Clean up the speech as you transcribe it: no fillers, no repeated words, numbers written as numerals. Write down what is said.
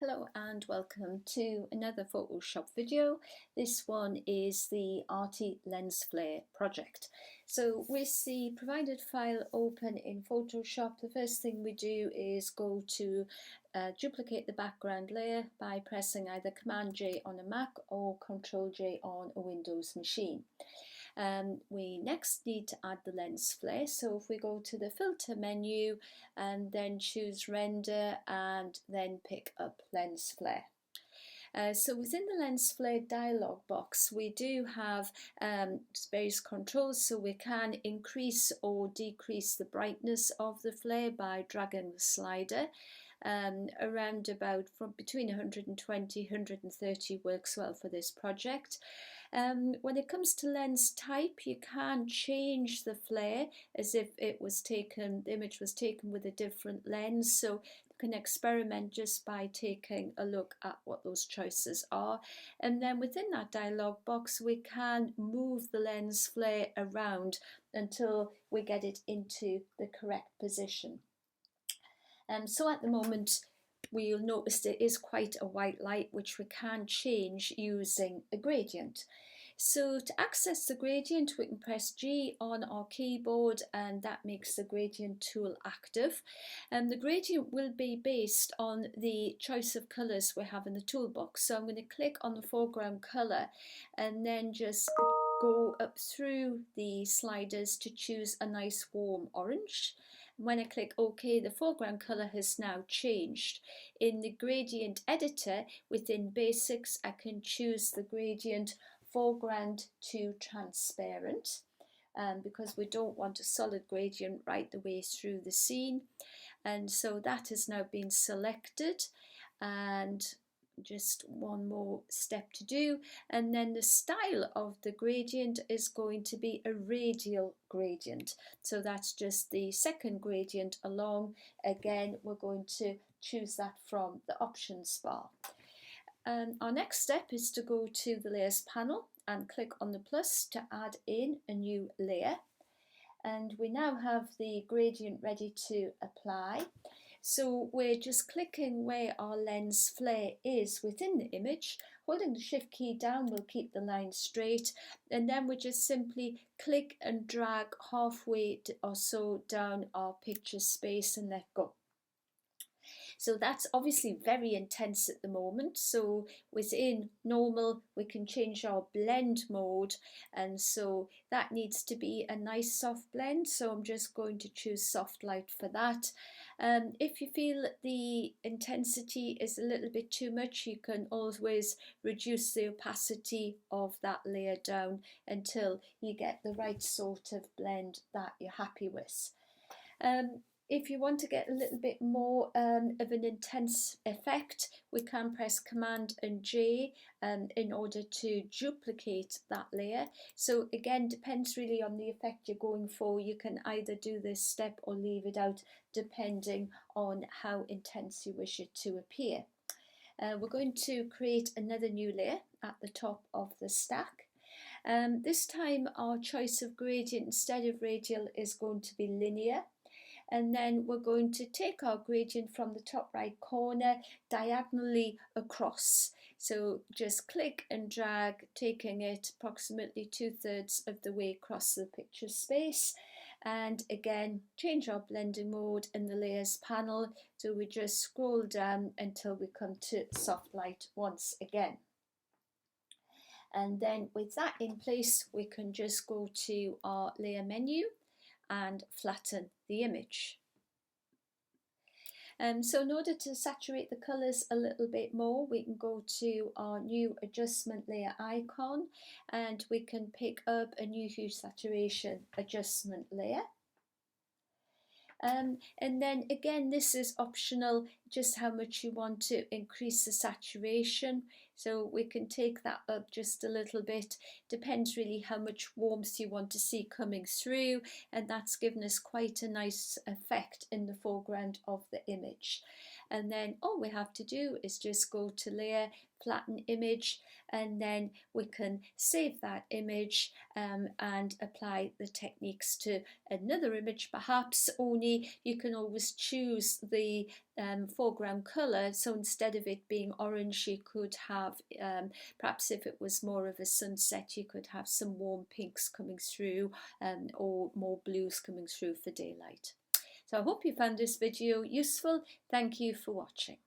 Hello and welcome to another Photoshop video. This one is the Arty Lens Flare project. So with the provided file open in Photoshop, the first thing we do is go to duplicate the background layer by pressing either Command J on a Mac or Control J on a Windows machine. We next need to add the lens flare, so if we go to the filter menu and then choose render and then pick up lens flare. So within the lens flare dialog box we do have various controls, so we can increase or decrease the brightness of the flare by dragging the slider. Around about from between 120 130 works well for this project. When it comes to lens type, you can change the flare as if the image was taken with a different lens, so you can experiment just by taking a look at what those choices are. And then within that dialog box we can move the lens flare around until we get it into the correct position. So at the moment we'll notice there is quite a white light which we can change using a gradient. So to access the gradient we can press G on our keyboard and that makes the gradient tool active. The gradient will be based on the choice of colours we have in the toolbox. So I'm going to click on the foreground colour and then just go up through the sliders to choose a nice warm orange. When I click OK, the foreground colour has now changed. In the gradient editor within Basics, I can choose the gradient foreground to transparent because we don't want a solid gradient right the way through the scene. And so that has now been selected, and just one more step to do, and then the style of the gradient is going to be a radial gradient, so that's just the second gradient along. Again, we're going to choose that from the options bar. Our next step is to go to the layers panel and click on the plus to add in a new layer, and we now have the gradient ready to apply. So we're just clicking where our lens flare is within the image. Holding the shift key down will keep the line straight, and then we just simply click and drag halfway or so down our picture space and let go. So that's obviously very intense at the moment. So within normal, we can change our blend mode. And so that needs to be a nice soft blend. So I'm just going to choose soft light for that. If you feel the intensity is a little bit too much, you can always reduce the opacity of that layer down until you get the right sort of blend that you're happy with. If you want to get a little bit more of an intense effect, we can press Command and J in order to duplicate that layer. So again, depends really on the effect you're going for. You can either do this step or leave it out depending on how intense you wish it to appear. We're going to create another new layer at the top of the stack. This time our choice of gradient instead of radial is going to be linear. And then we're going to take our gradient from the top right corner diagonally across. So just click and drag, taking it approximately 2/3 of the way across the picture space. And again, change our blending mode in the layers panel. So we just scroll down until we come to soft light once again. And then with that in place, we can just go to our layer menu and flatten the image. So in order to saturate the colours a little bit more, we can go to our new adjustment layer icon and we can pick up a new hue saturation adjustment layer. And then again, this is optional, just how much you want to increase the saturation. So we can take that up just a little bit. Depends really how much warmth you want to see coming through, and that's given us quite a nice effect in the foreground of the image. And then all we have to do is just go to layer, flatten image, and then we can save that image and apply the techniques to another image perhaps, only you can always choose the foreground colour, so instead of it being orange you could have, perhaps if it was more of a sunset, you could have some warm pinks coming through, or more blues coming through for daylight. So I hope you found this video useful. Thank you for watching.